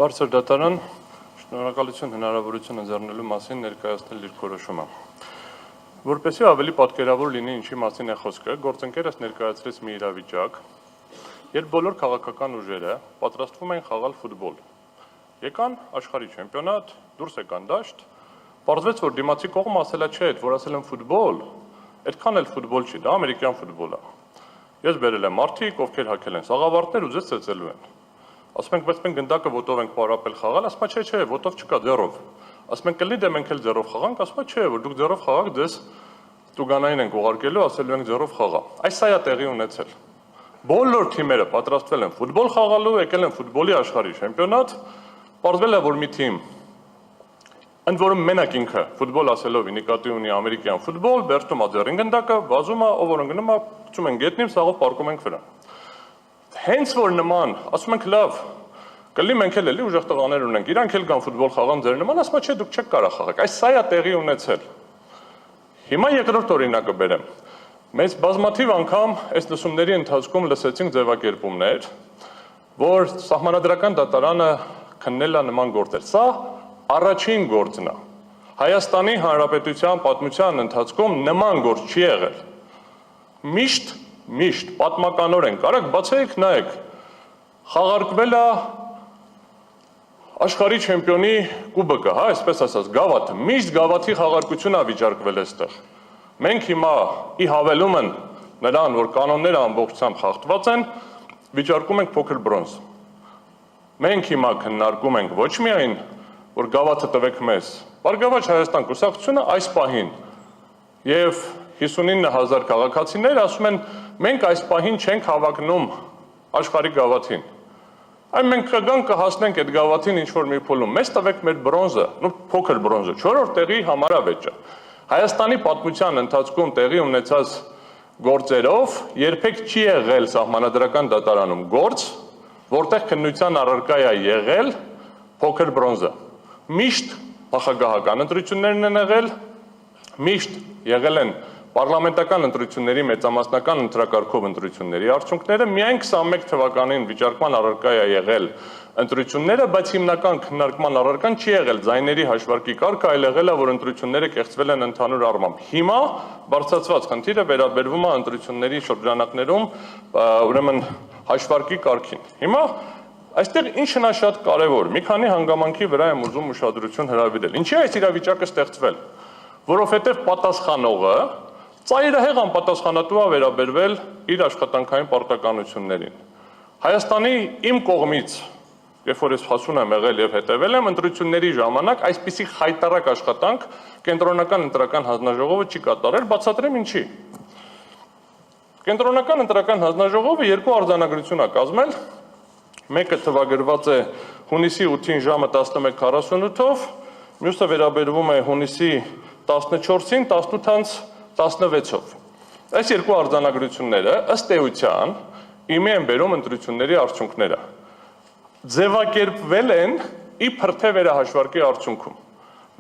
Բարձր դատարան, շնորհակալություն հնարավորություն ընձեռնելու մասին ներկայացնել իր որոշումը։ Որպեսզի ավելի պատկերավոր լինի ինչի մասին է խոսքը, գործընկերս ներկայացրեց մի իրավիճակ, երբ բոլոր քաղաքական ուժերը պատրաստվում են խաղալ ֆուտբոլ։ Եկան աշխարհի չեմպիոնատ, դուրս եկան դաշտ, պարզվեց, որ դիմացի կողմը ասել է, չէ, որ ասել են ֆուտբոլ, այդքան էլ ֆուտբոլ չի, դա ամերիկյան ֆուտբոլ է։ Ես բերել եմ մարդիկ, ովքեր հագել են սաղավարտներ ու ձեզ ծեծելու են։ Ասում ենք, բայց մենք գնդակը ոտով ենք պարապել խաղալ, ասում է, չէ, ոտով չկա, ձեռով։ Ասում ենք, կլինի դե մենք էլ ձեռով խաղանք, ասում է, չէ, որ դուք ձեռով խաղաք, ձեզ տուգանային ենք ուղարկելու, ասելու ենք ձեռով խաղա։ Այս սա է տեղի ունեցել։ Բոլոր թիմերը պատրաստվել են ֆուտբոլ խաղալու, եկել են ֆուտբոլի աշխարհի չեմպիոնատ, պարզվել է, որ մի թիմ, ընդ որում մենակ ինքը ֆուտբոլ ասելով նկատի ունի ամերիկյան ֆուտբոլ, բերտում է ձեռին գնդակը, վազում է, ով որ ընկնում է, փչում են գետնին, սաղով պարկում ենք վրան։ Հենց որ նման, ասում ենք լավ, կլի մենք էլ էլի ուժեղ տղաներ ունենք, իրանք էլ կան ֆուտբոլ խաղան ձեր նման, ասում է չէ, դուք չեք կարող խաղալ։ Այս սա է տեղի ունեցել։ Հիմա երկրորդ օրինակը բերեմ։ Մեծ բազմաթիվ անգամ այս լսումների ընթացքում լսեցինք ձևակերպումներ, որ սահմանադրական դատարանը քննել է նման գործեր։ Սա առաջին գործն է։ Հայաստանի Հանրապետության պատմության ընթացքում նման գործ չի եղել։ Միշտ պատմականորեն կարակ բացեք նայեք, խաղարկվել է աշխարհի չեմպիոնի կուբկը, հա, այսպես ասած, գավաթը, միշտ գավաթի խաղարկություն է վիճարկվել այստեղ։ Մենք հիմա ի հավելումն նրան, որ կանոնները ամբողջությամբ խախտված են, վիճարկում ենք փոքր բրոնզ։ Մենք հիմա քննարկում ենք ոչ միայն, որ գավաթը տվեք մեզ, Բարգավաճ Հայաստան կուսակցությունը այս պահին եւ 59,000 քաղաքացիներ ասում են, մենք այս պահին չենք հավակնում աշխարհի գավաթին։ Այն մենք կգանք կհասնենք այդ գավաթին ինչ-որ մի փուլում, մեզ տվեք մեր բրոնզը, փոքր բրոնզը, 4-րդ տեղի համարավեճը։ Հայաստանի պատմության ընթացքում տեղի ունեցած գործերով երբեք չի եղել սահմանադրական դատարանում գործ, որտեղ քննության առարկա է եղել փոքր բրոնզը։ Միշտ նախագահական ընտրություններն են եղել, միշտ եղել են պարլամենտական ընտրությունների մեծամասնական ընտրակարգով ընտրությունների արդյունքները, միայն 21 թվականին վիճարկման առարկա է եղել ընտրությունները, բայց հիմնական քննարկման առարկան չի եղել ձայների հաշվարկի կարգը, այլ եղել է, որ ընտրությունները կեղծվել են ընդհանուր առմամբ։ Հիմա բարձրացված խնդիրը վերաբերվում է ընտրությունների շրջանակներում, ուրեմն հաշվարկի կարգին։ Հիմա այստեղ ինչն է շատ կարևոր, մի քանի հանգամանքի վրա եմ ուզում ուշադրություն հրավիրել։ Ինչի է այս իրավիճակը ստեղծվել, որովհետև պատասխանողը ծայրահեղ անպատասխանատու է վերաբերվել իր աշխատանքային պարտականություններին։ Հայաստանի իմ կողմից, երբ որ ես հասուն եմ եղել եւ հետեւել եմ ընտրությունների ժամանակ, այսպիսի խայտարակ աշխատանք կենտրոնական ընտրական հանձնաժողովը չի կատարել, բացատրեմ ինչի։ Կենտրոնական ընտրական հանձնաժողովը երկու արձանագրություն է կազմել, մեկը թվագրված է հունիսի 8-ին ժամը 11:48-ով, մյուսը վերաբերվում է հունիսի 14-ին 18:16-ով։ Այս երկու արձանագրությունները ըստ էության իմի են բերում ընտրությունների արդյունքները։ Ձևակերպվել են իբր թե վերահաշվարկի արդյունքում։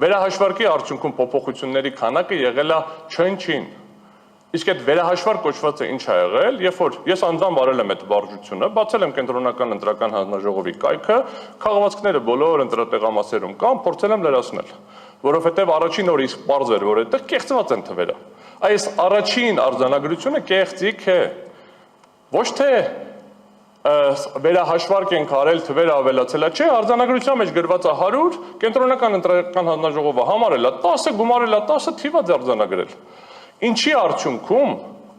Վերահաշվարկի արդյունքում փոփոխությունների քանակը եղել է չնչին։ Իսկ այդ վերահաշվարկ կոչվածը ինչ է եղել, երբ որ ես անձամբ արել եմ այդ վարժությունը, բացել եմ կենտրոնական ընտրական հանձնաժողովի կայքը, քաղաքացիները բոլոր ընտրատեղամասերում կան, փորձել եմ լրացնել, որովհետև առաջին օրը իսկ պարզ էր, որ այդտեղ կեղծված են թվերը։ Այս առաջին արձանագրությունը կեղծիք է։ Ոչ թե վերահաշվարկ ենք արել, թվերը ավելացել է, չէ, արձանագրության մեջ գրված է 100, կենտրոնական ընտրական հանձնաժողովը համարել է 10, գումարել է 10, թիվ է արձանագրել։ Ինչի արդյունքում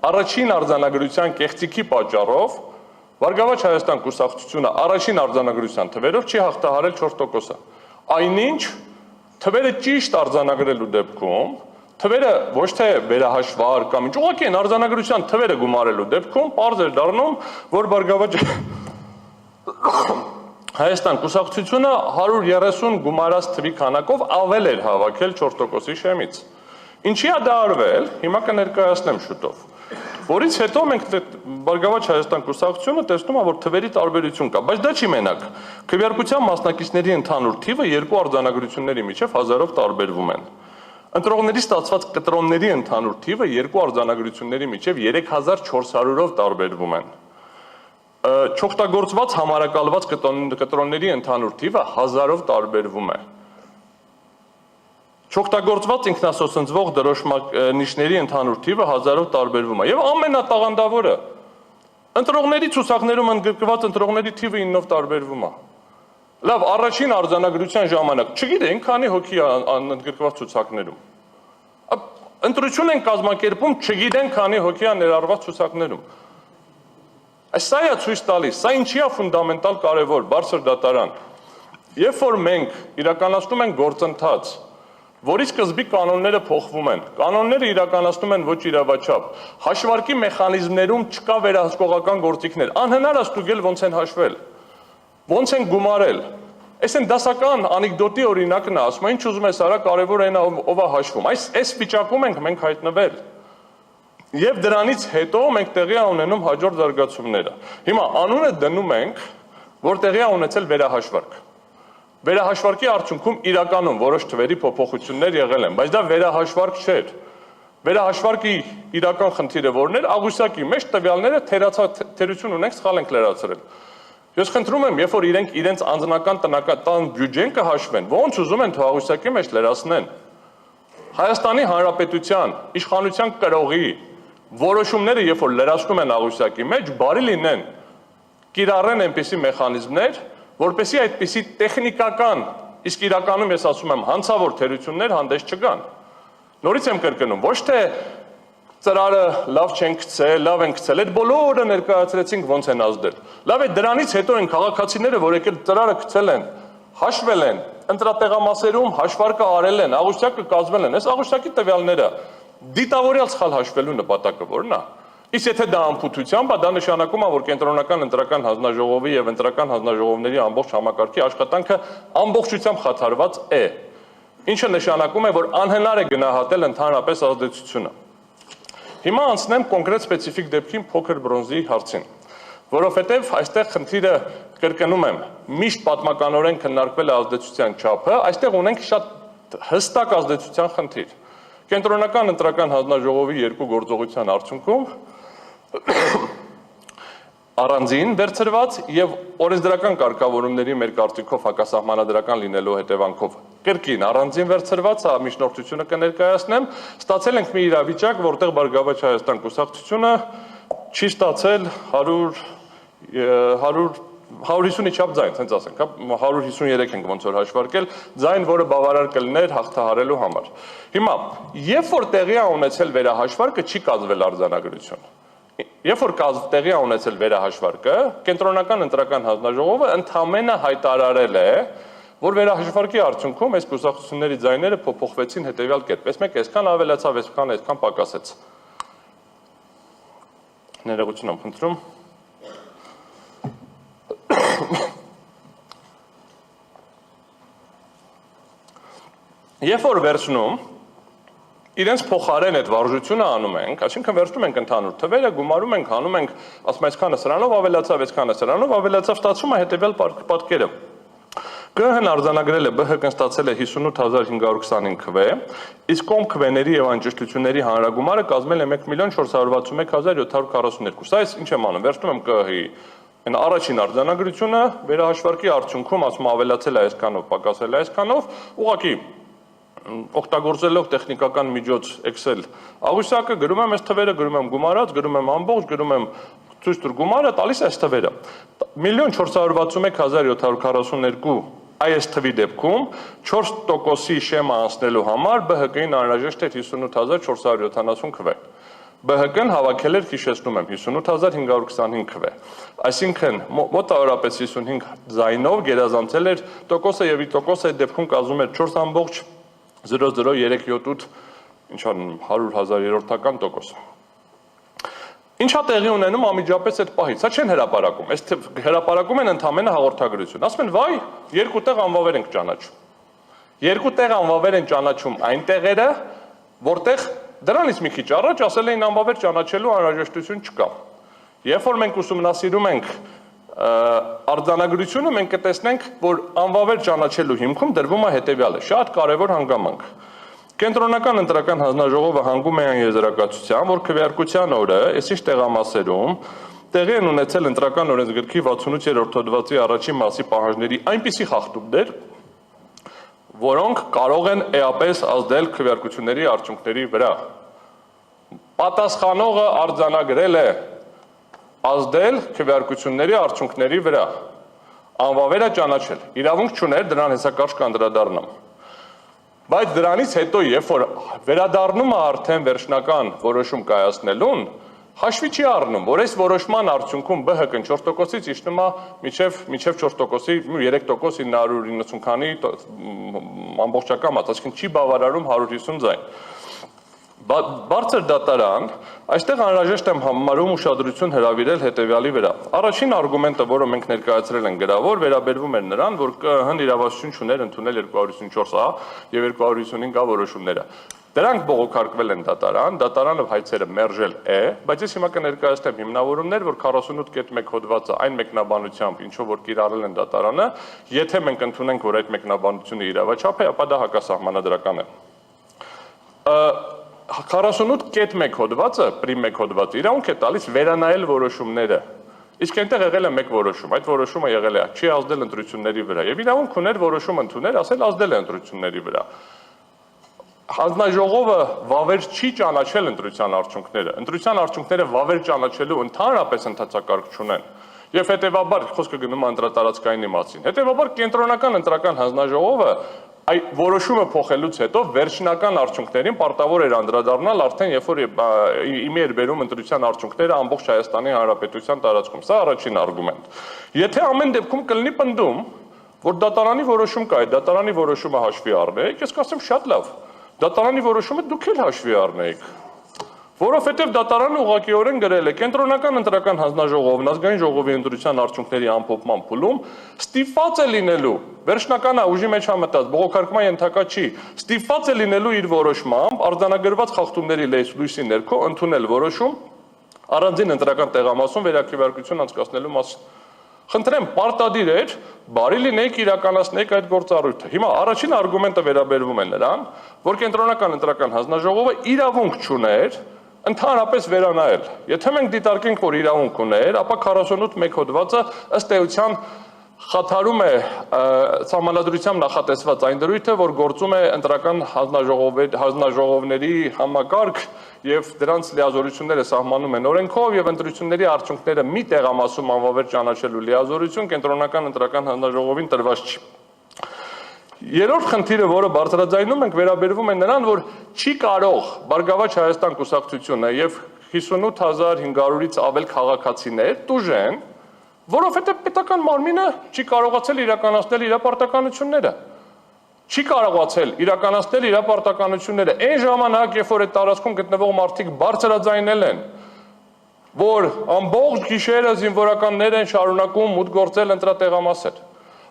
առաջին արձանագրության կեղծիքի պատճառով Բարգավաճ Հայաստան կուսակցությունը առաջին արձանագրության թվերով չի հաղթահարել 4%-ը։ Այնինչ թվերը ճիշտ արձանագրելու դեպքում, թվերը ոչ թե վերահաշվար կամ ինչ, ուղղակի են արձանագրության թվերը գումարելու դեպքում պարզ էր դառնում, որ Բարգավաճ Հայաստան կուսակցությունը 130 գումարած թվի քանակով ավել էր հավաքել 4%-ի շեմից։ Ինչի է դա արվել, հիմա կներկայացնեմ շուտով, որից հետո մենք Բարգավաճ Հայաստան կուսակցությունը տեսնում է, որ թվերի տարբերություն կա, բայց դա չի մենակ։ Քվեարկության մասնակիցների ընդհանուր թիվը երկու արձանագրությունների միջև 1000-ով տարբերվում են։ Ընտրողների ստացված կտրոնների ընդհանուր թիվը երկու արձանագրությունների միջև 3400-ով տարբերվում են։ չօգտագործված համարակալված կտրոնների ընդհանուր թիվը 1000-ով տարբերվում է։ Չօգտագործված ինքնասոցնձվող դրոշմանիշների ընդհանուր թիվը 1000-ով տարբերվում է։ Եվ ամենատաղանդավորը, ընտրողների ցուցակներում ընդգրկված ընտրողների թիվը 9-ով տարբերվում է։ Լավ, առաջին արձանագրության ժամանակ չգիտենք քանի հոգի ընդգրկված ցուցակներում։ Ընտրություն են կազմակերպում, չգիտենք քանի հոգի է ներառված ցուցակներում։ Սա է ցույց տալիս, սա ինչի է ֆունդամենտալ կարևոր, բարձր դատարան։ Երբ որ մենք իրականացնում ենք գործընթաց, որի սկզբի կանոնները փոխվում են, կանոնները իրականացնում են ոչ իրավաչափ, հաշվարկի մեխանիզմներում չկա վերահսկողական գործիքներ, անհնար է ստուգել ոնց են հաշվել, ոնց են գումարել։ Այս են դասական անեկդոտի օրինակն է, ասում են ինչ ուզում ես արա, կարևոր այն ով է հաշվում։ Այս վիճակում ենք մենք հայտնվել։ Եվ դրանից հետո մենք տեղի ունենում հաջորդ զարգացումները։ Հիմա անունը դնում ենք, որ տեղի է ունեցել վերահաշվարկ։ Վերահաշվարկի արդյունքում իրականում որոշ թվերի փոփոխություններ եղել են, բայց դա վերահաշվարկ չէր։ Վերահաշվարկի իրական խնդիրը որն էր, աղյուսակի մեջ տվյալները թերություն ունենք, սխալ ենք լրացրել։ Ես խնդրում եմ, երբ որ իրենք իրենց անձնական տնական բյուջեն կհաշվեն, ոնց ուզում են թող աղյուսակի մեջ լրացնեն։ Հայաստանի Հանրապետության իշխանության կրողի որոշումները, երբ որ լրացնում են աղյուսակի մեջ, բարի լինեն, կիրառեն այնպիսի մեխանիզմներ, որպեսզի այդպիսի տեխնիկական, իսկ իրականում ես ասում եմ հանցավոր թերություններ հանդես չգան։ Նորից եմ կրկնում, ոչ թե ծրարը լավ չեն գցել, լավ են գցել, այդ բոլորը ներկայացրեցինք ոնց են ազդել։ Լավ է դրանից հետո են քաղաքացիները, որ եկել ծրարը գցել են, հաշվել են, ընտրատեղամասերում հաշվարկը արել են, աղյուսակը կազմել են, այս աղյուսակի տվյալները դիտավորյալ սխալ հաշվելու նպատակը որն է։ Իսկ եթե դա անփութությամբ է, դա նշանակում է, որ կենտրոնական ընտրական հանձնաժողովի եւ ընտրական հանձնաժողովների ամբողջ համակարգի աշխատանքը ամբողջությամբ խաթարված է։ Ինչը նշանակում է, որ անհնար է գնահատել ընդհանրապես ազդեցությունը։ Հիմա անցնեմ կոնկրետ սպეციფიկ դեպքին փոքր բրոնզի հարցին, որովհետև այստեղ խնդիրը կրկնում եմ, միշտ պատմականորեն քննարկվել է ազդեցության չափը, այստեղ ունենք շատ հստակ ազդեցության խնդիր։ Կենտրոնական ընտրական հանձնաժողովի երկու գործողության արդյունքում առանձին վերցրված եւ օրենսդրական կարգավորումների մեր կարծիքով հակասահմանադրական լինելու հետևանքով կրկին առանձին վերցրված միջնորդությունը կներկայացնեմ, ստացել ենք մի իրավիճակ, որտեղ Բարգավաճ Հայաստան կուսակցությունը չի ստացել 150-ի չափ ձայն, ցենց ասենք, 153 ենք ոնց որ հաշվարկել, ձայն, որը բավարար կլիներ հաղթահարելու համար։ Հիմա, երբ որ տեղի է ունեցել վերահաշվարկը, չի կազմվել արձանագրություն։ Երբ որ տեղի է ունեցել վերահաշվարկը, կենտրոնական ընտրական հանձնաժողովը ընդամենը հայտարարել է, որ վերահաշվարկի արդյունքում այս կուսակցությունների ձայները փոփոխվեցին հետևյալ կերպ։ Այս այսքան ավելացավ, այսքան պակասեց։ Ներողություն եմ խնդրում։ Երբ որ վերցնում, իրենց փոխարեն այդ վարժությունը անում ենք, այսինքն վերցնում ենք ընդհանուր թվերը, գումարում ենք, հանում ենք, ասում այսքանը սրանով ավելացավ, այսքանը սրանով ավելացավ, ստացվում է հետևյալ պատկերը։ ԿՀ-ն արձանագրել է, ԲՀԿ-ն ստացել է 58525 քվե, իսկ կողմ քվեների եւ անճշտությունների հանրագումարը կազմել է 1461742։ Սա ինչ եմ անում, վերցնում եմ ԿՀ-ի այն առաջին արձանագրությունը, վերահաշվարկի արդյունքում ասում ավելացել է այսքանով, պակասել է այսքանով, ուղղակի օգտագործելով տեխնիկական միջոց Excel աղյուսակը գրում եմ այս թվերը, գրում եմ գումարած, գրում եմ ամբողջ, գրում եմ ցույց տուր գումարը, տալիս է այս թվերը։ 1461742 այս թվի դեպքում 4%-ի շեմը անցնելու համար ԲՀԿ-ին անհրաժեշտ էր 58470 քվե։ ԲՀԿ-ն հավաքել էր, հիշեցնում եմ, 58525 քվե։ Այսինքն մոտավորապես 55 ձայնով գերազանցել էր տոկոսը եւ ի տոկոսը այդ դեպքում կազմում էր 4.00378 100,000-ական տոկոս։ Ինչա տեղի ունենում անմիջապես այդ պահից, սա չեն հրապարակում, այս հրապարակում են ընդամենը հաղորդագրություն, ասում են վայ, երկու տեղ անվավեր ենք ճանաչում, երկու տեղ անվավեր են ճանաչում այն տեղերը, որտեղ դրանից մի քիչ առաջ ասել էին անվավեր ճանաչելու անհրաժեշտություն չկա։ Երբ որ մենք ուսումնասիրում ենք արձանագրությունը, մենք կտեսնենք, որ անվավեր ճանաչելու հիմքում դրվում է հետևյալը, շատ կարևոր հանգամանք։ Կենտրոնական ընտրական հանձնաժողովը հանգում է այն եզրակացության, որ քվեարկության օրը, այսինչ տեղամասերում, տեղի են ունեցել ընտրական օրենսգրքի 68-րդ հոդվածի առաջին մասի պահանջների այնպիսի խախտումներ, որոնք կարող են էապես ազդել քվեարկությունների արդյունքների վրա։ Պատասխանողը արձանագրել է ազդել քվեարկությունների արդյունքների վրա, անվավեր է ճանաչել, իրավունք չուներ դրան հեսակարճ կանդրադառնամ։ Բայց դրանից հետո, երբ որ վերադառնում է արդեն վերջնական որոշում կայացնելուն, հաշվի չի առնում, որ այս որոշման արդյունքում ԲՀԿ-ն 4%-ից իջնում է մինչև 4%-ի 3% 990 քանի ամբողջական մաս, այսինքն չի բավարարում 150 ձայն։ Բարձր դատարան, այստեղ անհրաժեշտ եմ համարում ուշադրություն հրավիրել հետևյալի վրա։ Առաջին արգումենտը, որը մենք ներկայացրել ենք գրավոր, վերաբերվում էր նրան, որ ԿԸՀ-ն իրավասություն չուներ ընդունել 254A եւ 255A որոշումները։ Դրանք բողոքարկվել են դատարան, դատարանը հայցերը մերժել է, բայց ես հիմա կներկայացնեմ հիմնավորումներ, որ 48.1 հոդվածը այն մեկնաբանությամբ, ինչով որ կիրառել են դատարանը, եթե մենք ընդունենք, որ այդ մեկնաբանությունը իրավաչափ է, ապա դա հակասահմանադրական է։ 48.1 հոդվածը, պրիմ 1 հոդվածը իրավունք է տալիս վերանայել որոշումները։ Իսկ այնտեղ եղել է մեկ որոշում, այդ որոշումը եղել է չի ազդել ընտրությունների վրա եւ իրավունք ուներ որոշում ընդունել, ասել ազդել է ընտրությունների վրա։ Հանձնաժողովը վավեր չի ճանաչել ընտրության արդյունքները։ Ընտրության արդյունքները վավեր ճանաչելու ընդհանրապես ընթացակարգ չունեն։ Եվ հետևաբար խոսքը գնում է ընտրատարածքայինի մասին։ Հետևաբար կենտրոնական ընտրական հանձնաժողովը այդ որոշումը փոխելուց հետո վերջնական արդյունքներին պարտավոր էր անդրադառնալ արդեն երբ որ իմի էր բերում ընտրության արդյունքները ամբողջ Հայաստանի Հանրապետության տարածքում։ Սա առաջին արգումենտ։ Եթե ամեն դեպքում կլինի պնդում, որ դատարանի որոշում կա, այդ դատարանի որոշումը հաշվի առնեք, ես կասեմ շատ լավ։ Դատարանի որոշումը դուք էլ հաշվի առնեք։ Որովհետև դատարանը ուղղակիորեն գրել է կենտրոնական ընտրական հանձնաժողովն ազգային ժողովի ընտրության արդյունքների ամփոփման փուլում ստիպված է լինելու վերջնականը ուժի մեջ համտած բողոքարկման ենթակա չի ստիպված է լինելու իր որոշմամբ արձանագրված խախտումների լույսի ներքո ընդունել որոշում առանձին ընտրական տեղամասում վերաքվեարկություն անցկացնելու մասին։ Խնդրեմ, պարտադիր էր, բարի լինեք իրականացնեք այդ գործառույթը։ Հիմա առաջին արգումենտը վերաբերվում է նրան, որ կենտրոնական ընտրական հանձնաժողովը իրավունք չուներ ընդհանրապես վերանայել։ Եթե մենք դիտարկենք, որ իրավունք ուներ, ապա 48.1 հոդվածը ըստ էության խաթարում է սահմանադրությամբ նախատեսված այն դրույթը, որ գործում է ընտրական հանձնաժողովների համակարգ եւ դրանց լիազորությունները սահմանում են օրենքով եւ ընտրությունների արդյունքները մի տեղամասում անվավեր ճանաչելու լիազորություն կենտրոնական ընտրական հանձնաժողովին տրված չի։ Երրորդ խնդիրը, որը բարձրաձայնում ենք, վերաբերվում է նրան, որ չի կարող Բարգավաճ Հայաստան կուսակցությունը եւ 58500-ից ավել քաղաքացիներ տուժեն, որովհետեւ պետական մարմինը չի կարողացել իրականացնել իր պարտականությունները։ Չի կարողացել իրականացնել իր պարտականությունները այն ժամանակ, երբ որ այդ տարածքում գտնվող մարդիկ բարձրաձայնել են, որ ամբողջ գիշերը զինվորականներ են շարունակում մուտք գործել ընտրատեղամասեր,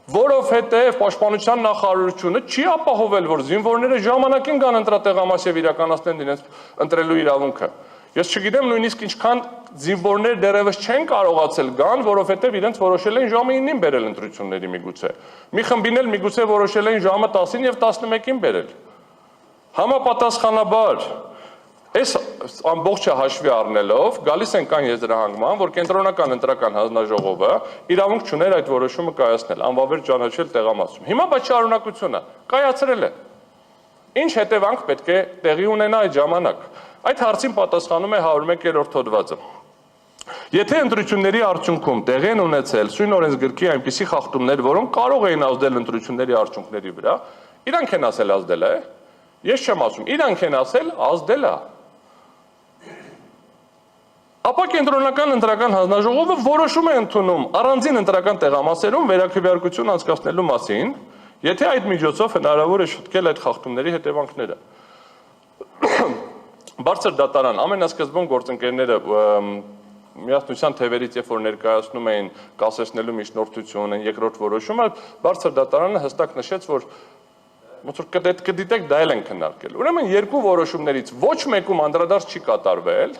որովհետև Պաշտպանության նախարարությունը չի ապահովել, որ զինվորները ժամանակին գան ընտրատեղամաս եւ իրականացնեն իրենց ընտրելու իրավունքը։ Ես չգիտեմ նույնիսկ ինչքան զինվորներ դեռևս չեն կարողացել գան, որովհետև իրենց որոշել են ժամը 9-ին բերել ընտրությունների միգուցե։ Մի խմբին էլ միգուցե որոշել են ժամը 10-ին եւ 11-ին բերել։ Համապատասխանաբար այս ամբողջը հաշվի առնելով գալիս ենք այն եզրահանգման, որ կենտրոնական ընտրական հանձնաժողովը իրավունք չուներ այդ որոշումը կայացնել, անվավեր ճանաչել տեղամասում։ Հիմա բայց շարունակությունը կայացրել է։ Ինչ հետևանք պետք է տեղի ունենա այդ ժամանակ։ Այդ հարցին պատասխանում է 101-րդ հոդվածը։ Եթե ընտրությունների արդյունքում տեղի են ունեցել սույն օրենսգրքի այնպիսի խախտումներ, որոնք կարող էին ազդել ընտրությունների արդյունքների վրա, իրանք են ասել ազդել է։ Ես չեմ ասում, իրանք են ասել ազդել է։ Ապա կենտրոնական ընտրական հանձնաժողովը որոշում է ընդունում առանձին ընտրական տեղամասերում վերաքվեարկություն անցկացնելու մասին, եթե այդ միջոցով հնարավոր է շտկել այդ խախտումների հետևանքները։ Բարձր դատարան ամենասկզբում գործընկերները միասնության թևերից երբ որ ներկայացնում էին կասեցնելու միջնորդություն, երկրորդ որոշումը, բարձր դատարանը հստակ նշեց, որ ոնց որ կդիտեք դա էլ են քննարկել։ Ուրեմն երկու որոշումներից ոչ մեկում անդրադարձ չի կատարվել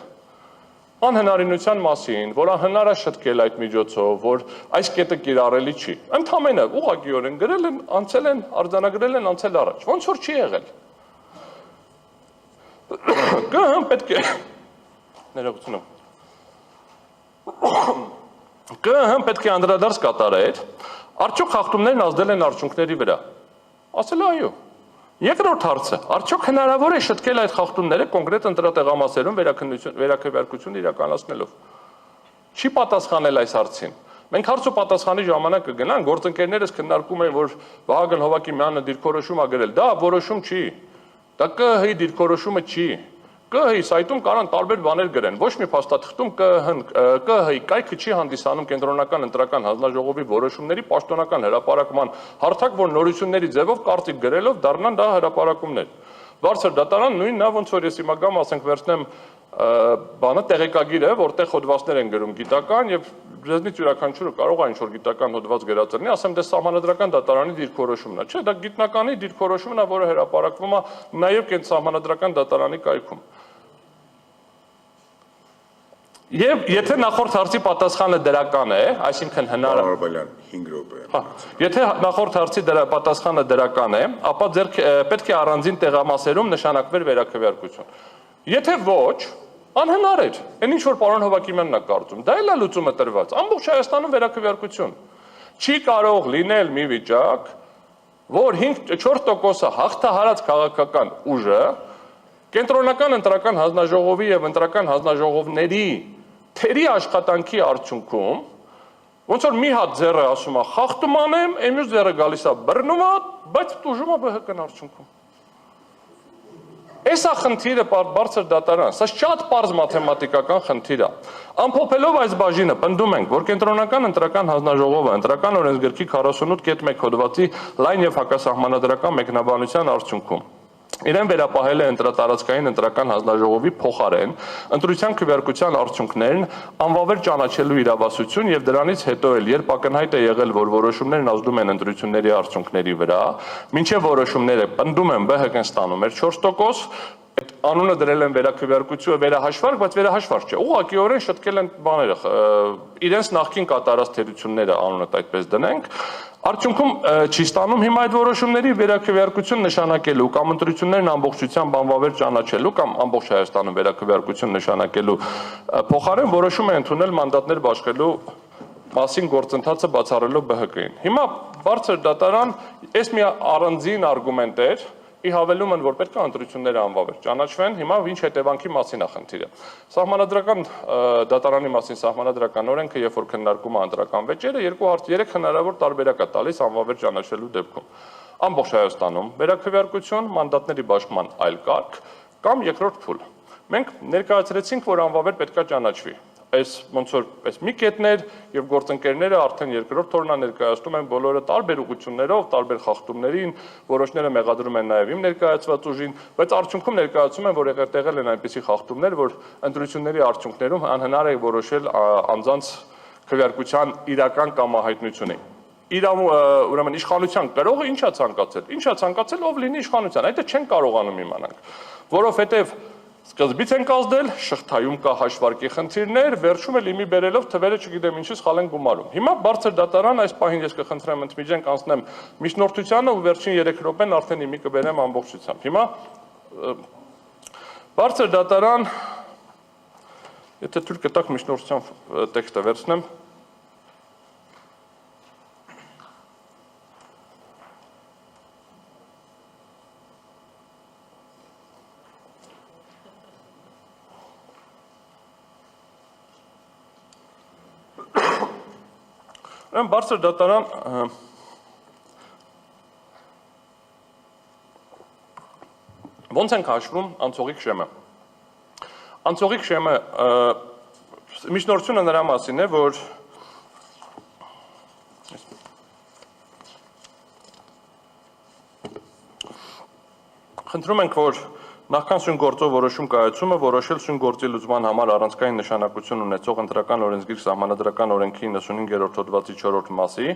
անհնարինության մասին, որ անհնար է շտկել այդ միջոցով, որ այս կետը կիրառելի չի։ Ընդհանրապես ուղղակիորեն գրել են, անցել են, արձանագրել են, անցել առաջ։ Ոնց որ չի եղել։ ԿԸՀ-ն պետք է ներողություն ԿԸՀ-ն պետք է անդրադարձ կատարեր, արդյոք խախտումներն ազդել են արդյունքների վրա։ Ասել այո։ Երկրորդ հարցը, արդյոք հնարավոր է շտկել այդ խախտումները կոնկրետ ընտրատեղամասերում վերաքվեարկություն իրականացնելով։ Չի պատասխանել այս հարցին։ Մենք հարց ու պատասխանի ժամանակ կգնանք, գործընկերներս քննարկում են, որ Վահագն Հովհակիմյանը դիրքորոշում ա գրել, դա որոշում չի։ Դա ԿԸՀ-ի դիրքորոշումը չի։ ԿԸՀ-ի սայթում կարան տարբեր բաներ գրեն։ Ոչ մի փաստաթղթում ԿԸՀ-ի կայքը չի հանդիսանում կենտրոնական ընտրական հանձնաժողովի որոշումների պաշտոնական հրապարակման հարթակ, որ նորությունների ձևով կարծիք գրելով դառնան դա հրապարակումներ։ Բարձր դատարան նույն նա ոնց որ ես հիմա գամ, ասենք վերցնեմ բանը տեղեկագիրը, որտեղ հոդվածներ են գրում գիտական եւ ձեզնից յուրաքանչյուրը կարող է ինչ-որ գիտական հոդված գրած լինի, ասեմ դե սահմանադրական դատարանի դիրքորոշումն է, չէ, դա գիտնականի դիրքորոշումն է, որը հրապարակվում է նաեւ կենտ սահմանադրական դատարանի կայքում։ Եվ եթե նախորդ հարցի պատասխանը դրական է, այսինքն Արաբելյան 5 րոպե։ Եթե նախորդ հարցի պատասխանը դրական է, ապա պետք է առանձին տեղամասերում նշանակվեր վերաքվեարկություն։ Եթե ոչ, անհնար էր։ Այն ինչ որ պարոն Հովհակիմյանն է կարծում, դա էլ է լուծումը տրված։ Ամբողջ Հայաստանում վերաքվեարկություն։ Չի կարող լինել մի վիճակ, որ 5-4%-ը հաղթահարած քաղաքական ուժը կենտրոնական ընտրական հանձնաժողովի եւ ընտրական հանձնաժողովների թերի աշխատանքի արդյունքում ոնց որ մի հատ ձեռը ասում է խախտում անեմ, մյուս ձեռը գալիս է բռնում է, բայց տուժում է ԲՀԿ-ն արդյունքում։ Էս է խնդիրը բարձր դատարան, սա շատ պարզ մաթեմատիկական խնդիր է։ Ամփոփելով այս բաժինը պնդում ենք, որ կենտրոնական ընտրական հանձնաժողովը ընտրական օրենսգրքի 48.1 հոդվածի լայն եւ հակասահմանադրական մեկնաբանության արդյունքում իրեն վերապահել է ընտրատարածքային ընտրական հանձնաժողովի փոխարեն ընտրության քվեարկության արդյունքներն անվավեր ճանաչելու իրավասություն եւ դրանից հետո էլ երբ ակնհայտ է եղել, որ որոշումներն ազդում են ընտրությունների արդյունքների վրա, մինչեւ որոշումները պնդում են ԲՀԿ-ն ստանում էր 4%, այդ անունը դրել են վերաքվեարկություն, վերահաշվարկ, բայց վերահաշվարկ չէ։ Ուղղակիորեն շտկել են բաները, իրենց նախկին կատարած թերությունները անունը այդպես դնենք։ Արդյունքում չի ստանում հիմա այդ որոշումների վերաքվեարկություն նշանակելու կամ ընտրություններն ամբողջությամբ անվավեր ճանաչելու կամ ամբողջ Հայաստանում վերաքվեարկություն նշանակելու փոխարեն որոշում է ընդունել մանդատներ բաշխելու մասին գործընթացը բացառելով ԲՀԿ-ին։ Հիմա բարձր դատարան այս մի առանձին արգումենտ էր, ի հավելում են, որ պետք է ընտրությունները անվավեր ճանաչվեն, հիմա ինչ հետևանքի մասին է խնդիրը։ Սահմանադրական դատարանի մասին սահմանադրական օրենքը, երբ որ քննարկում է ընտրական վեճերը, 3 հնարավոր տարբերակ է տալիս անվավեր ճանաչելու դեպքում։ Ամբողջ Հայաստանում վերաքվեարկություն, մանդատների բաշխման այլ կարգ կամ երկրորդ փուլ։ Մենք ներկայացրեցինք, որ անվավեր պետք է ճանաչվի։ Այս ոնց որ այս մի կետներ եւ գործընկերները արդեն երկրորդ օրնա ներկայացնում են բոլորը տարբեր ուղղություններով, տարբեր խախտումներին, որոշները մեղադրում են նաեւ իմ ներկայացված ուժին, բայց արդյունքում ներկայացում են, որ եղել են այնպիսի խախտումներ, որ ընտրությունների արդյունքներում անհնար է որոշել անձանց քվեարկության իրական կամահայտնությունը։ Ուրեմն իշխանության կրողը ինչա ցանկացել։ Ինչա ցանկացել, ով լինի իշխանության։ Այդ չեն կարողանում իմանանք, որովհետեւ սկզբից ենք ազդել, շղթայում կա հաշվարկի խնդիրներ, վերջում էլ իմի բերելով թվերը չգիտեմ ինչի սխալ են գումարում։ Հիմա բարձր դատարան այս պահին ես կխնդրեմ ընդմիջենք անցնեմ միջնորդությանը ու վերջին 3 րոպեն արդեն իմի կբերեմ ամբողջությամբ։ Հիմա բարձր դատարան, եթե թույլ կտաք միջնորդության տեքստը վերցնեմ, բարձր դատարան ոնց ենք հաշվում անցողիկ շեմը։ Անցողիկ շեմը միջնորդությունը նրա մասին է, որ խնդրում ենք, որ նախքան սույն գործով որոշում կայացումը որոշել սույն գործի լուծման համար առանցքային նշանակություն ունեցող ընտրական օրենսգիր սահմանադրական օրենքի 95-րդ հոդվածի 4-րդ մասի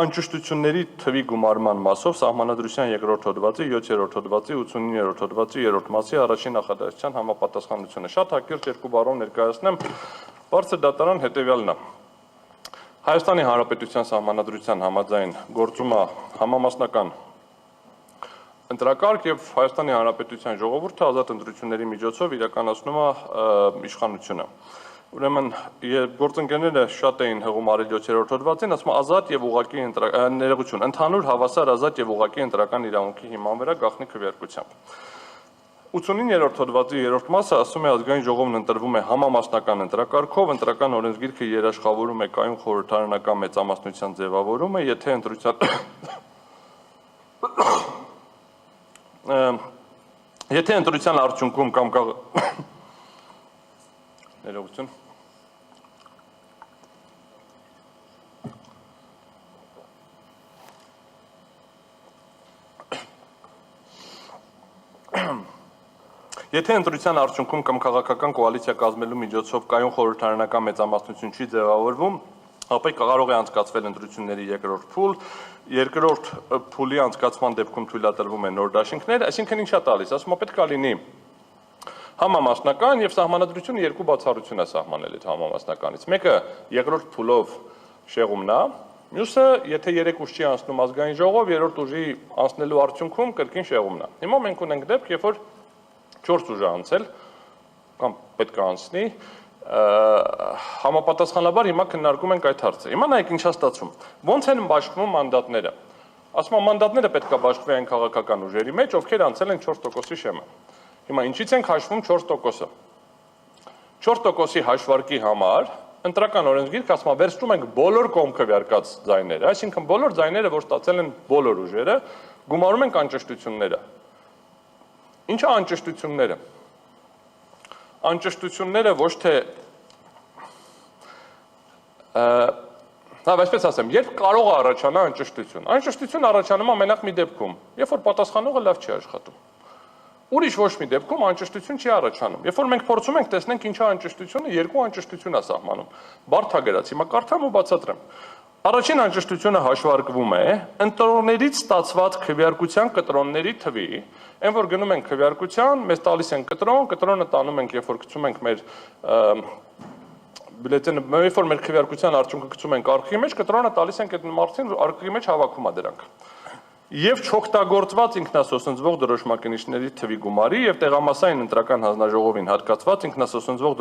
անճշտությունների թվի գումարման մասով սահմանադրության 2-րդ հոդվածի 7-րդ հոդվածի 89-րդ հոդվածի 3-րդ մասի առաջին նախադասության համապատասխանությունը։ Շատ հակիրճ երկու բառով ներկայացնեմ, բարձր դատարան հետևյալն է։ Հայաստանի Հանրապետության սահմանադրության համաձայն գործում է համամասնական ընտրակարգ եւ Հայաստանի Հանրապետության ժողովուրդը ազատ ընտրությունների միջոցով իրականացնում է իշխանությունը։ Ուրեմն գործընկերները շատ էին հղում արել 7-րդ հոդվածին, ասում ազատ եւ ուղղակի ներողություն, ընդհանուր հավասար ազատ եւ ուղղակի ընտրական իրավունքի հիման վրա գաղտնի քվեարկությամբ։ 89-րդ հոդվածի 3-րդ մասը ասում է ազգային ժողովն ընտրվում է համամասնական ընտրակարգով, ընտրական օրենսգիրքը երաշխավորում է կայուն խորհրդարանական մեծամասնության ձևավորումը, եթե ընտրության արդյունքում կամ ներողություն Եթե ընտրության արդյունքում կամ քաղաքական կոալիցիա կազմելու միջոցով կայուն խորհրդարանական մեծամասնություն չի ձևավորվում, ապա կարող է անցկացվել ընտրությունների երկրորդ փուլ, երկրորդ փուլի անցկացման դեպքում թույլատրվում են նոր դաշինքներ, այսինքն ինչա տալիս, ասում պետք է լինի համամասնական եւ սահմանադրությունը երկու բացառություն է սահմանել այդ համամասնականից։ Մեկը երկրորդ փուլով շեղումն է, մյուսը եթե 3 ուժ չի անցնում ազգային ժողով, երրորդ ուժի անցնելու արդյունքում կրկին շեղումն է։ Հիմա մենք ունենք դեպք, երբ որ 4 ուժ անցել կամ պետք է անցնի, համապատասխանաբար հիմա քննարկում ենք այդ հարցը։ Հիմա նայեք ինչա ստացվում։ Ոնց են բաշխվում մանդատները։ Ասում եմ մանդատները պետք է բաշխվեն քաղաքական ուժերի մեջ, ովքեր անցել են 4%-ի շեմը։ Հիմա ինչից ենք հաշվում 4%-ը։ 4%-ի հաշվարկի համար ընտրական օրենսգիրքը ասում է վերցնում ենք բոլոր կողմքվեարկած ձայները, այսինքն բոլոր ձայները, որ ստացել են բոլոր ուժերը, գումարում ենք անճշտությունները։ Ինչա անճշտությունները։ Անճշտությունները ոչ թե այսպես ասեմ, երբ կարող է առաջանա անճշտություն։ Անճշտություն առաջանում է մենակ մի դեպքում, երբ որ պատասխանողը լավ չի աշխատում։ Ուրիշ ոչ մի դեպքում անճշտություն չի առաջանում։ Երբ որ մենք փորձում ենք տեսնենք ինչա անճշտությունը, երկու անճշտություն է սահմանում։ Բարդ ագերած, հիմա կարդամ ու բացատրեմ։ Առաջին անճշտությունը հաշվարկվում է ընտրողներից ստացված քվեարկության կտրոնների թվի, այն որ գնում ենք քվեարկության, մեզ տալիս են կտրոն, կտրոնը տանում ենք, երբ որ գցում ենք մեր բյուլետենը, երբ որ մեր քվեարկության արդյունքը գցում ենք արխիվի մեջ, կտրոնը տալիս ենք այդ մարդին, արխիվի մեջ հավաքում է դրանք։ Եվ չօգտագործված ինքնասոսնձվող դրոշմակիչների թվի գումարի եւ տեղամասային ընտրական հանձնաժողովին հատկացված ինքնասոսնձվող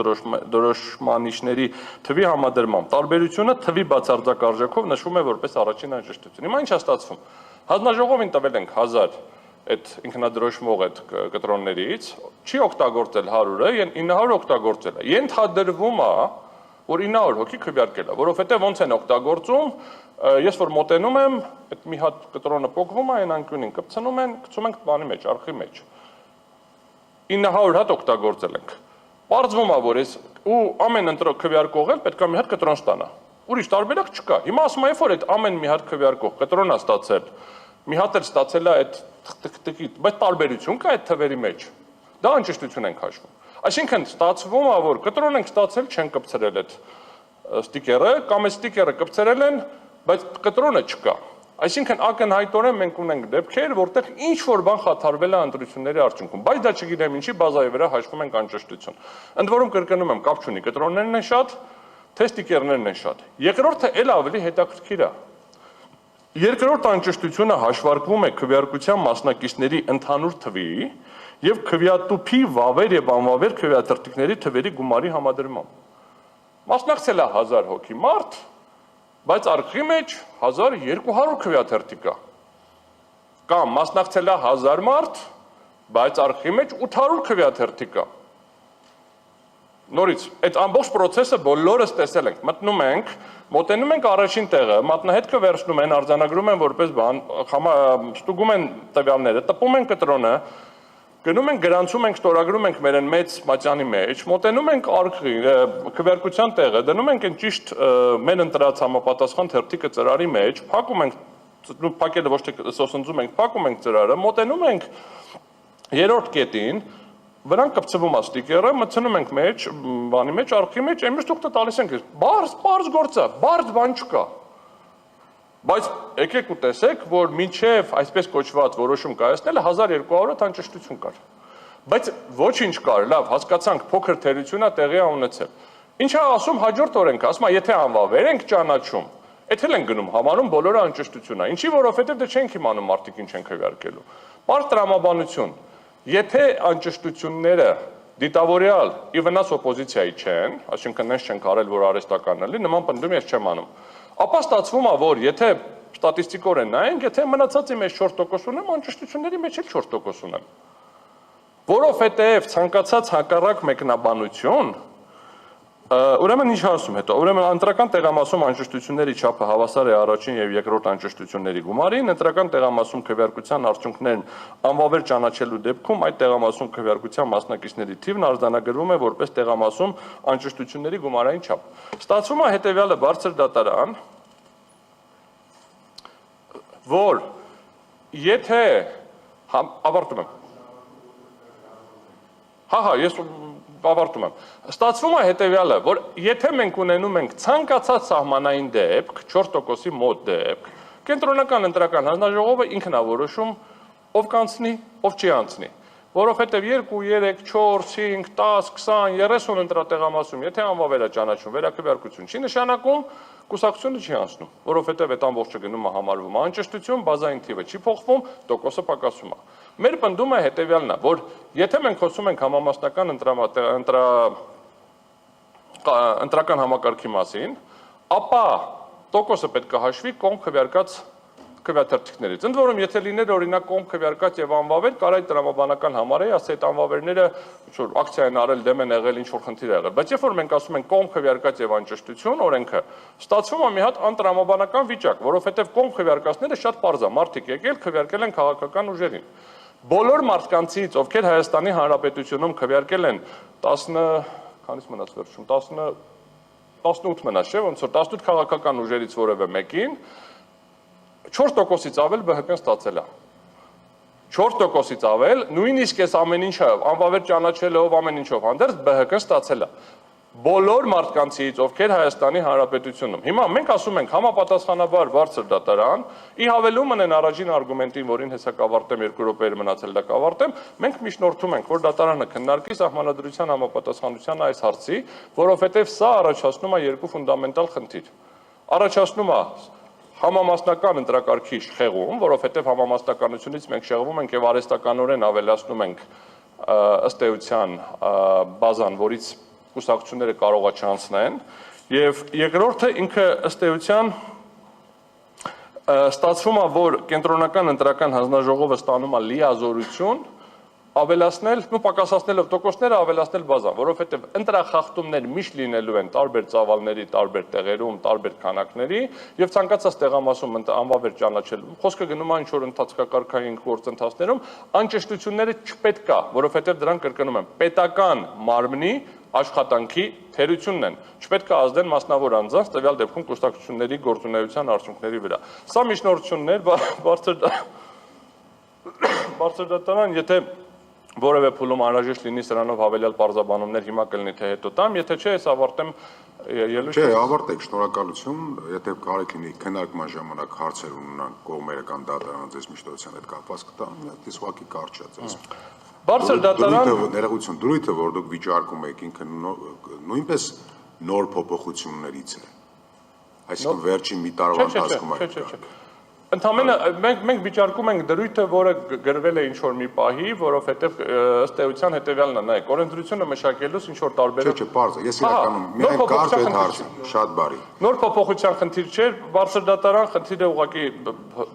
դրոշմանիչների թվի համադրմամբ տարբերությունը թվի բացարձակ արժեքով նշվում է որպես առաջին անճշտություն։ Հիմա ինչ է ստացվում։ Հանձնաժողովին տվել ենք 1000 այդ ինքնադրոշմող այդ կտրոններից, չի օգտագործել 100-ը, 900 օգտագործել է։ Ենթադրվում է, որ 900 հոգի քվեարկել է, որովհետեւ ոնց են օգտագործում, ես որ մոտենում եմ, այդ մի հատ կտրոնը փոկվում է, այն անկյունին կպցնում են, գցում ենք բանի մեջ, արխի մեջ։ 900 հատ օգտագործել ենք։ Պարզվում է, որ այս ու ամեն ընտրող քվեարկողը պետք է մի հատ կտրոն ստանա։ Ուրիշ տարբերակ չկա։ Հիմա ասում եմ, երբ որ այդ ամեն մի հատ քվեարկող կտրոն է ստացել, մի հատ էլ ստացել է այդ տկտկի, բայց տարբերություն կա այդ թվերի մեջ։ Դա անճշտություն ենք հաշվում։ Այսինքն ստացվում է, որ կտրոն ենք ստացել, չեն կպցրել այդ ստիկերը, կամ այդ ստիկերը կպցրել են, բայց կտրոնը չկա։ Այսինքն ակնհայտորեն մենք ունենք դեպքեր, որտեղ ինչ որ բան խաթարվել է ընտրությունների արդյունքում, բայց դա չգիտեմ ինչի բազայի վրա հաշվում ենք անճշտություն։ Ընդ որում կրկնում եմ, կապ չունի, կտրոններն են շատ, թե ստիկերներն են շատ։ Երկրորդը էլ ավելի հետաքրքիր է։ Երկրորդ անճշտությունը հաշվարկվում է քվեարկության մասնակիցների ընդհանուր թվի եւ քվեատուփի վավեր եւ անվավեր քվեաթերթիկների թվերի գումարի համադրմամբ։ Մասնակցել է 1000 հոգի մարդ, բայց արխի մեջ 1200 քվեաթերթիկ կա։ Կամ մասնակցել է 1000 մարդ, բայց արխի մեջ 800 քվեաթերթիկ կա։ Նորից, այդ ամբողջ process-ը բոլորս տեսել ենք, մտնում ենք, մոտենում ենք առաջին տեղը, մատնահետքը վերցնում են, արձանագրում են որպես բան, ստուգում են տվյալները, տպում են կտրոնը, գնում ենք գրանցում ենք, ստորագրում ենք մեր մեծ մատյանի մեջ, մոտենում ենք արխի, քվեարկության տեղը, դնում ենք այն ճիշտ մեն ընտրած համապատասխան թերթիկը ծրարի մեջ, փակում ենք, փակելը ոչ թե սոսնձում ենք, փակում ենք ծրարը, մոտենում ենք երրորդ կետին, վրան կպցվում է ստիկերը, մտցնում ենք մեջ, բանի մեջ, արխի մեջ, այն միշտ ուղտը տալիս ենք, բարձ գործ է, բարձ բան չկա։ Բայց եկեք ու տեսեք, որ մինչև այսպես կոչված որոշում կայացնելը 1200 անճշտություն կար։ Բայց ոչինչ կար, լավ, հասկացանք, փոքր թերությունա տեղի է ունեցել։ Ինչա ասում հաջորդ օրենքը, ասում է, եթե անվավեր ենք ճանաչում, այդ էլ են գնում, համարում բոլորը անճշտություն է։ Ինչի, որովհետև դե չենք իմանում մարդիկ ինչ են քվեարկելու։ Պարզ տրամաբանություն։ Եթե անճշտությունները դիտավորյալ ի վնաս օպոզիցիայի չեն, այսինքն նենց չեն կարել, որ արհեստականն լինի, նման պնդում ես չեմ անում։ Ապա ստացվում է, որ եթե ստատիստիկորեն նայենք, եթե մնացածի մեջ 4% ունեմ, անճշտությունների մեջ էլ 4% ունեմ։ Որովհետև ցանկացած հակառակ մեկնաբանություն, ուրեմն ինչ ասում հետո, ուրեմն ընտրական տեղամասում անճշտությունների չափը հավասար է առաջին եւ երկրորդ անճշտությունների գումարին, ընտրական տեղամասում քվեարկության արդյունքներն անվավեր ճանաչելու դեպքում այդ տեղամասում քվեարկության մասնակիցների թիվն արձանագրվում է որպես տեղամասում անճշտությունների գումարային չափ։ Ստացվում է հետեւյալը բարձր դատարան, որ եթե ավարտում եմ։ Հա, ես ավարտում եմ։ Ստացվում է հետևյալը, որ եթե մենք ունենում ենք ցանկացած սահմանային դեպք, 4%-ի մոտ դեպք, կենտրոնական ընտրական հանձնաժողովը ինքն է որոշում ով կանցնի, ով չի անցնի։ Որովհետև 2, 3, 4, 5, 10, 20, 30 ընտրատեղամասում, եթե անվավեր է ճանաչում, վերաքվեարկություն չի նշանակում, կուսակցությունը չի անցնում, որովհետև այդ ամբողջը գնում է համարվում անճշտություն, բազային թիվը չի փոխվում, տոկոսը պակասում է։ Մեր պնդումը հետևյալն է, որ եթե մենք խոսում ենք համամասնական ընտրական համակարգի մասին, ապա տոկոսը պետք է հաշվի կողմ քվեարկած քվեաթերթիկներից։ Ընդ որում, եթե լիներ օրինակ կողմ քվեարկած եւ անվավեր, կար այդ տրամաբանական համարեի, ասել այդ անվավերները ինչ-որ ակցիա են արել, դեմ են եղել, ինչ-որ խնդիր է եղել։ Բայց երբ որ մենք ասում ենք կողմ քվեարկած եւ անճշտություն օրենքը, ստացվում է մի հատ անտրամաբանական վիճակ, որովհետեւ կողմ քվեարկածները շատ պարզ է, մարդիկ եկել քվեարկել են քաղաքական ուժերին։ Բոլոր մարդկանցից, ովքեր Հայաստանի Հանրապետությունում քվեարկել են 10, քանից մնաց վերջում, 18 մնաց, չէ՞, ոնց որ 18 քաղաքական ուժերից որևէ մեկին 4%-ից ավել ԲՀԿ-ն ստացել է։ 4%-ից ավել, նույնիսկ այս ամեն ինչը անվավեր ճանաչելով ամեն ինչով հանդերձ ԲՀԿ-ն ստացել է։ Բոլոր մարդկանցից, ովքեր Հայաստանի Հանրապետությունում։ Հիմա մենք ասում ենք համապատասխանաբար բարձր դատարան, ի հավելումն են առաջին արգումենտին, որին հեսա կավարտեմ 2 րոպեեր մնացել դա կավարտեմ, մենք միջնորդում ենք, որ դատարանը քննարկի սահմանադրության համապատասխանության այս հարցի, որովհետև սա առաջացնում է երկու ֆունդամենտալ խնդիր։ Առաջացնում է համամասնական ընտրակարգի շեղում, որովհետև համամասնականությունից մենք շեղվում ենք եւ արհեստականորեն ավելացնում ենք ըստ էության բազան, որից կուսակցությունները կարող է չանցնեն, եւ երկրորդը ինքը ըստ էության ստացվում է, որ կենտրոնական ընտրական հանձնաժողովը ստանում է լիազորություն ավելացնել, պակասացնելով տոկոսները ավելացնել բազան, որովհետև ընտրախախտումներ միշտ լինելու են տարբեր ծավալների, տարբեր տեղերում, տարբեր քանակների եւ ցանկացած տեղամասում անվավեր ճանաչելու։ Խոսքը գնում է ինչ-որ ընթացքակարգային գործընթացներում, անճշտությունները չպետք է, որովհետև դրանք կրկնում եմ, պետական մարմնի աշխատանքի թերությունն են, չպետք է ազդեն մասնավոր անձանց, տվյալ դեպքում կուսակցությունների գործունեության արդյունքների վրա։ Սա միջնորդություններ բարձր դատարան, եթե որևէ փուլում անհրաժեշտ լինի սրանով հավելյալ պարզաբանումներ հիմա կլինի թե հետո տամ, եթե չէ, ես ավարտեմ ելույթ։ Չէ, ավարտեք, շնորհակալություն, եթե կարիք լինի քննարկման ժամանակ հարցեր ունենան կողմերը կամ դատարանը ձեզ միջնորդության հետ կապված կտան, դες ուղղակի կարճ է ձեզ։ Բարձր դատարան ներողություն, դրույթը, որ դուք վիճարկում եք, ինքը նույնպես նոր փոփոխություններից է։ Այսինքն վերջին մի տարվա ընթացքում է։ Ընդհանրապես մենք վիճարկում ենք դրույթը, որը գրվել է ինչ-որ մի պահի, որովհետև ըստ էության հետևյալն է, նայեք, օրենսդրությունը մշակելուց ինչ-որ տարբերակ։ Չէ, պարզ է, ես իրականում միայն կարճ այդ հարցը, շատ բարի։ Նոր փոփոխության խնդիր չէր, բարձր դատարան խնդիրը ուղղակի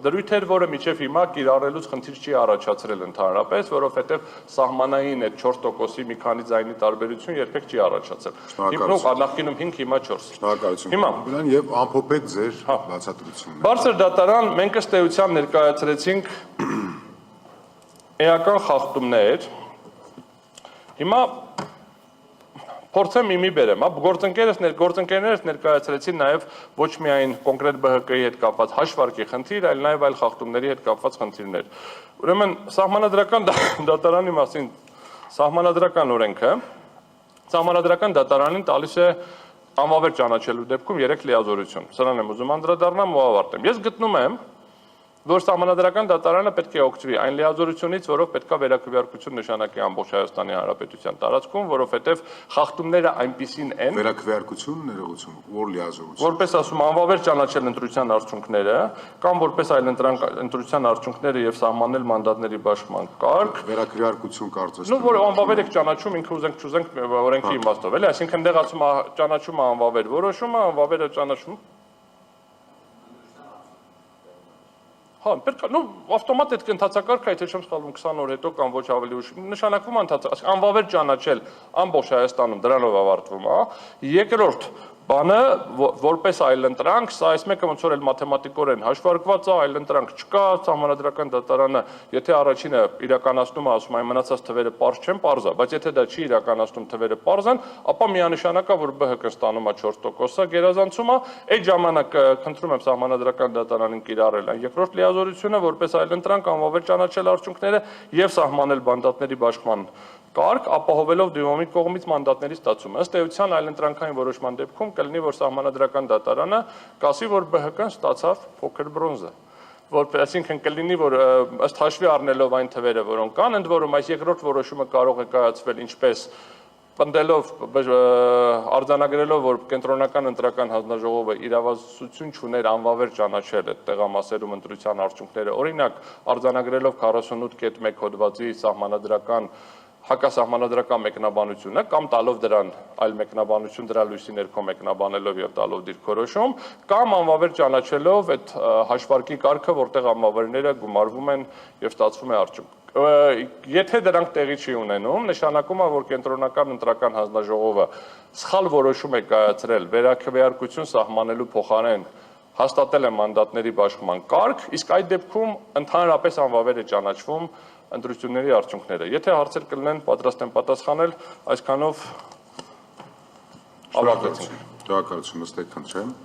դրույթ էր, որը միջև հիմա կիրառելուց խնդիր չի առաջացրել ընդհանրապես, որովհետև սահմանային այդ 4%-ի մի քանի ձայնի տարբերություն երբեք չի առաջացել։ Հիմա նախկինում 5, հիմա 4։ Շնորհակալություն։ Հիմա եւ ամփոփեք ձեր բացատրությունները։ Բարձր դատարան մենք ըստ էության ներկայացրեցինք էական խախտումներ։ Հիմա փորձեմ իմի բերեմ, գործընկերներս ներկայացրեցին նաև ոչ միայն կոնկրետ ԲՀԿ-ի հետ կապված հաշվարկի խնդիր, այլ նաև այլ խախտումների հետ կապված խնդիրներ։ Ուրեմն սահմանադրական դատարանի մասին սահմանադրական օրենքը սահմանադրական դատարանին տալիս է անվավեր ճանաչելու դեպքում 3 լիազորություն։ Սրան եմ ուզում անդրադառնամ ու ավարտեմ։ Ես գտնում եմ, որ Սահմանադրական դատարանը պետք է օգտվի այն լիազորությունից, որով պետք է վերաքվեարկություն նշանակի ամբողջ Հայաստանի Հանրապետության տարածքում, որովհետև խախտումները այնպիսին են, Վերաքվեարկություն, ներողություն, որ լիազորություն։ որպես ասում անվավեր ճանաչել ընտրության արդյունքները, կամ որպես այլ ընտրության արդյունքները եւ սահմանել մանդատների բաշխման կարգ, Վերաքվեարկություն կարծես։ նո որ անվավեր եք ճանաչում ինքը ուզենք չուզենք օրենքի իմաստով, էլի, այսինքն դեղ ասում ճանաչումը անվավեր որոշումը, անվավերը ճանաչում Հա, նո ավտոմատ այդ ընթացակարգը, եթե չեմ սխալվում 20 օր հետո կամ ոչ ավելի ուշ, նշանակվում է ընթացակարգ, անվավեր ճանաչել ամբողջ Հայաստանում դրանով ավարտվում է, երկրորդ բանը որպես այլընտրանք, սա այս մեկը ոնց որ էլ մաթեմատիկորեն հաշվարկված է, այլընտրանք չկա, Սահմանադրական դատարանը, եթե առաջինը իրականացնում է, ասում այն մնացած թվերը պարզ չեն, պարզ է, բայց եթե դա չի իրականացնում թվերը պարզ են, ապա միանշանակ է, որ ԲՀԿ-ն ստանում է 4%-ը գերազանցումը, այդ ժամանակ խնդրում եմ Սահմանադրական դատարանին կիրառել այն երկրորդ լիազորությունը, որպես այլընտրանք անվավեր ճանաչել արդյունքները եւ սահմանել մանդատների բաշխման կարգ, ապահովելով դիմումի կողմից մանդատների ստացումը։ Ըստ էության այլընտրանքային որոշման դեպքում կլինի, որ Սահմանադրական դատարանը կասի, որ ԲՀԿ-ն ստացավ փոքր բրոնզը, այսինքն կլինի, որ ըստ հաշվի առնելով այն թվերը, որոնք կան, ընդ որում այս երկրորդ որոշումը կարող է կայացվել ինչպես պնդելով, արձանագրելով, որ կենտրոնական ընտրական հանձնաժողովը իրավասություն չուներ անվավեր ճանաչել այդ տեղամասերում ընտրության արդյունքները, օրինակ արձանագրելով 48.1 հոդվածի սահմանադրական հակասահմանադրական մեկնաբանությունը կամ տալով դրան այլ մեկնաբանություն դրա լույսի ներքո մեկնաբանելով եւ տալով դիրքորոշում կամ անվավեր ճանաչելով այդ հաշվարկի կարգը, որտեղ անվավերները գումարվում են եւ ստացվում է արդյունք։ Եթե դրանք տեղի չի ունենում, նշանակում է, որ կենտրոնական ընտրական հանձնաժողովը սխալ որոշում է կայացրել վերաքվեարկություն սահմանելու փոխարեն հաստատել է մանդատների բաշխման կարգ, իսկ այդ դեպքում ընդհանրապես անվավեր է ճանաչվում ընտրությունների արդյունքները։ Եթե հարցեր կլինեն, պատրաստ եմ պատասխանել, այսքանով ավարտեցինք։ Շնորհակալություն, ըստ եք, խնդրեմ։